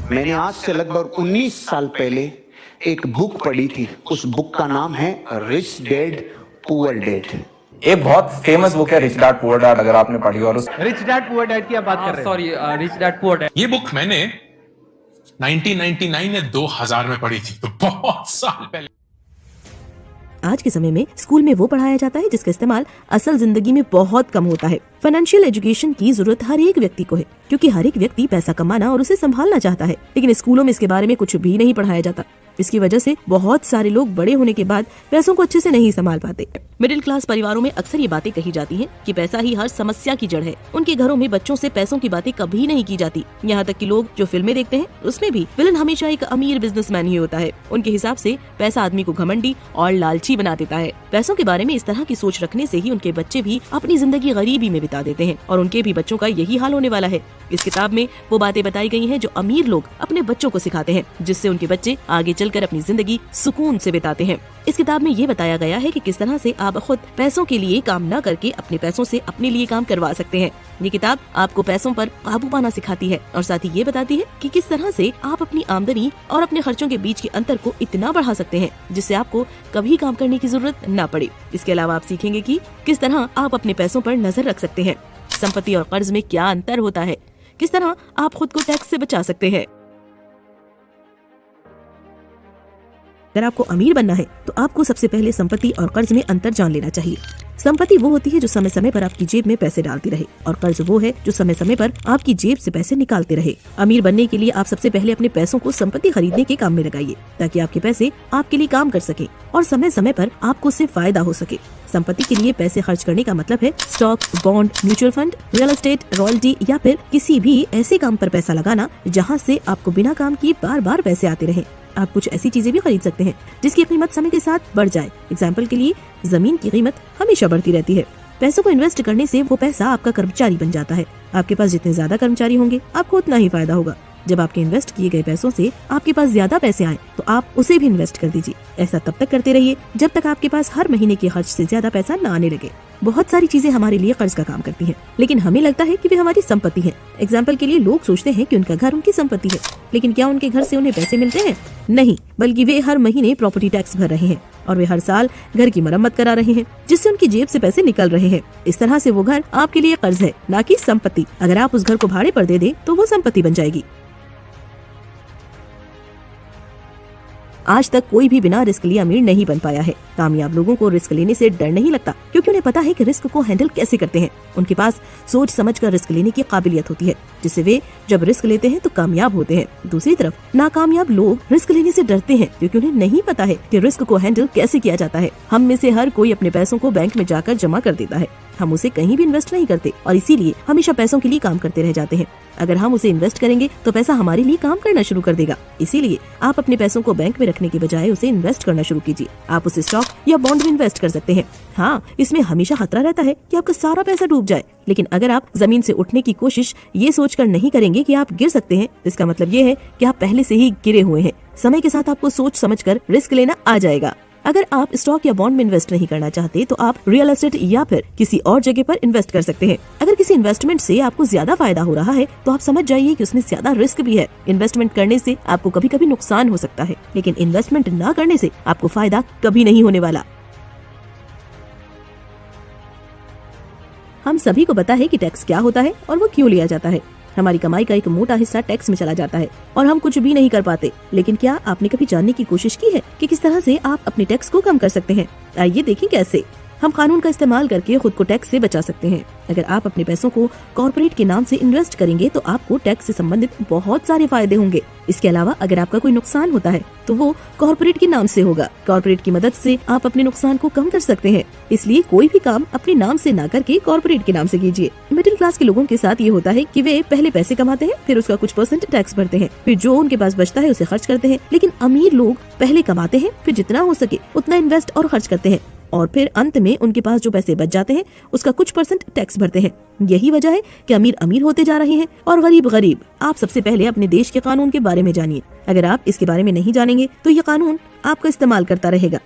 मैंने आज से लगभग 19 साल पहले एक बुक पढ़ी थी। उस बुक का नाम है रिच डैड पुअर डैड। एक बहुत फेमस बुक है रिच डैड पुअर डैड, अगर आपने पढ़ी हो। और उस रिच डैड पुअर डैड की आप बात कर रहे हैं? Sorry, rich dad poor dad. ये बुक मैंने 1999 या 2000 में पढ़ी थी, तो बहुत साल पहले। आज के समय में स्कूल में वो पढ़ाया जाता है जिसका इस्तेमाल असल जिंदगी में बहुत कम होता है। फाइनेंशियल एजुकेशन की जरूरत हर एक व्यक्ति को है, क्योंकि हर एक व्यक्ति पैसा कमाना और उसे संभालना चाहता है, लेकिन स्कूलों में इसके बारे में कुछ भी नहीं पढ़ाया जाता। इसकी वजह से बहुत सारे लोग बड़े होने के बाद पैसों को अच्छे से नहीं संभाल पाते। मिडिल क्लास परिवारों में अक्सर ये बातें कही जाती हैं कि पैसा ही हर समस्या की जड़ है। उनके घरों में बच्चों से पैसों की बातें कभी नहीं की जाती। यहाँ तक कि लोग जो फिल्में देखते हैं उसमें भी विलन हमेशा एक अमीर बिजनेसमैन ही होता है। उनके हिसाब से पैसा आदमी को घमंडी और लालची बना देता है। पैसों के बारे में इस तरह की सोच रखने से ही उनके बच्चे भी अपनी जिंदगी गरीबी में बिता देते हैं और उनके भी बच्चों का यही हाल होने वाला है। इस किताब में वो बातें बताई गई हैं जो अमीर लोग अपने बच्चों को सिखाते हैं, जिससे उनके बच्चे आगे चलकर अपनी जिंदगी सुकून से बिताते हैं। इस किताब में ये बताया गया है कि किस तरह से आप खुद पैसों के लिए काम न करके अपने पैसों से अपने लिए काम करवा सकते हैं। ये किताब आपको पैसों पर काबू पाना सिखाती है और साथ ही ये बताती है कि किस तरह से आप अपनी आमदनी और अपने खर्चों के बीच के अंतर को इतना बढ़ा सकते हैं जिससे आपको कभी काम करने की जरूरत न पड़े। इसके अलावा आप सीखेंगे कि किस तरह आप अपने पैसों पर नजर रख सकते हैं, संपत्ति और कर्ज में क्या अंतर होता है, किस तरह आप खुद को टैक्स से बचा सकते हैं। अगर आपको अमीर बनना है तो आपको सबसे पहले संपत्ति और कर्ज में अंतर जान लेना चाहिए। संपत्ति वो होती है जो समय समय पर आपकी जेब में पैसे डालती रहे, और कर्ज वो है जो समय समय पर आपकी जेब से पैसे निकालते रहे। अमीर बनने के लिए आप सबसे पहले अपने पैसों को संपत्ति खरीदने के काम में लगाइए, ताकि आपके पैसे आपके लिए काम कर सके और समय समय पर आपको उससे फायदा हो सके। संपत्ति के लिए पैसे खर्च करने का मतलब है stock, bond, mutual fund, real estate, royalty या फिर किसी भी ऐसे काम पर पैसा लगाना जहाँ से आपको बिना काम किए बार बार पैसे आते रहे। आप कुछ ऐसी चीजें भी खरीद सकते हैं जिसकी कीमत समय के साथ बढ़ जाए। एग्जाम्पल के लिए जमीन की कीमत हमेशा बढ़ती रहती है। पैसों को इन्वेस्ट करने से वो पैसा आपका कर्मचारी बन जाता है। आपके पास जितने ज्यादा कर्मचारी होंगे आपको उतना ही फायदा होगा। जब आपके इन्वेस्ट किए गए पैसों से आपके पास ज्यादा पैसे आए तो आप उसे भी इन्वेस्ट कर दीजिए। ऐसा तब तक करते रहिए जब तक आपके पास हर महीने के खर्च से ज्यादा पैसा न आने लगे। बहुत सारी चीजें हमारे लिए कर्ज का काम करती हैं, लेकिन हमें लगता है कि वे हमारी संपत्ति है। एग्जाम्पल के लिए लोग सोचते हैं कि उनका घर उनकी संपत्ति है, लेकिन क्या उनके घर से उन्हें पैसे मिलते हैं? नहीं, बल्कि वे हर महीने प्रॉपर्टी टैक्स भर रहे हैं और वे हर साल घर की मरम्मत करा रहे हैं, जिससे उनकी जेब से पैसे निकल रहे हैं। इस तरह से वो घर आपके लिए कर्ज है, न कि संपत्ति। अगर आप उस घर को भाड़े पर दे दें तो वो संपत्ति बन जाएगी। आज तक कोई भी बिना रिस्क लिए अमीर नहीं बन पाया है। कामयाब लोगों को रिस्क लेने से डर नहीं लगता, क्योंकि उन्हें पता है कि रिस्क को हैंडल कैसे करते हैं। उनके पास सोच समझ कर रिस्क लेने की काबिलियत होती है, जिससे वे जब रिस्क लेते हैं तो कामयाब होते हैं। दूसरी तरफ नाकामयाब लोग रिस्क लेने से डरते हैं, क्योंकि उन्हें नहीं पता है कि रिस्क को हैंडल कैसे किया जाता है। हम में से हर कोई अपने पैसों को बैंक में जाकर जमा कर देता है। हम उसे कहीं भी इन्वेस्ट नहीं करते और इसीलिए हमेशा पैसों के लिए काम करते रह जाते हैं। अगर हम उसे इन्वेस्ट करेंगे तो पैसा हमारे लिए काम करना शुरू कर देगा। इसीलिए आप अपने पैसों को बैंक में रखने के बजाय उसे इन्वेस्ट करना शुरू कीजिए। आप उसे स्टॉक या बॉन्ड में इन्वेस्ट कर सकते हैं। हाँ, इसमें हमेशा खतरा रहता है कि आपका सारा पैसा डूब जाए, लेकिन अगर आप जमीन से उठने की कोशिश ये सोचकर नहीं करेंगे कि आप गिर सकते हैं, इसका मतलब ये है कि आप पहले से ही गिरे हुए हैं। समय के साथ आपको सोच समझकर रिस्क लेना आ जाएगा। अगर आप स्टॉक या बॉन्ड में इन्वेस्ट नहीं करना चाहते तो आप रियल एस्टेट या फिर किसी और जगह पर इन्वेस्ट कर सकते हैं। अगर किसी इन्वेस्टमेंट से आपको ज्यादा फायदा हो रहा है तो आप समझ जाइए कि उसमें ज्यादा रिस्क भी है। इन्वेस्टमेंट करने से आपको कभी कभी नुकसान हो सकता है, लेकिन इन्वेस्टमेंट न करने से आपको फायदा कभी नहीं होने वाला। हम सभी को पता है कि टैक्स क्या होता है और वो क्यों लिया जाता है। हमारी कमाई का एक मोटा हिस्सा टैक्स में चला जाता है और हम कुछ भी नहीं कर पाते। लेकिन क्या आपने कभी जानने की कोशिश की है कि किस तरह से आप अपने टैक्स को कम कर सकते हैं? आइए देखें कैसे। हम कानून का इस्तेमाल करके खुद को टैक्स से बचा सकते हैं। अगर आप अपने पैसों को कॉर्पोरेट के नाम से इन्वेस्ट करेंगे तो आपको टैक्स से संबंधित बहुत सारे फायदे होंगे। इसके अलावा अगर आपका कोई नुकसान होता है तो वो कॉर्पोरेट के नाम से होगा। कॉर्पोरेट की मदद से आप अपने नुकसान को कम कर सकते हैं। इसलिए कोई भी काम अपने नाम से ना करके कॉर्पोरेट के नाम से कीजिए। मिडिल क्लास के लोगों के साथ ये होता है कि वे पहले पैसे कमाते हैं, फिर उसका कुछ % टैक्स भरते हैं, फिर जो उनके पास बचता है उसे खर्च करते हैं। लेकिन अमीर लोग पहले कमाते हैं, फिर जितना हो सके उतना इन्वेस्ट और खर्च करते हैं, और फिर अंत में उनके पास जो पैसे बच जाते हैं उसका कुछ % टैक्स भरते हैं। यही वजह है कि अमीर अमीर होते जा रहे हैं और गरीब गरीब। आप सबसे पहले अपने देश के कानून के बारे में जानिए। अगर आप इसके बारे में नहीं जानेंगे तो ये कानून आपका इस्तेमाल करता रहेगा।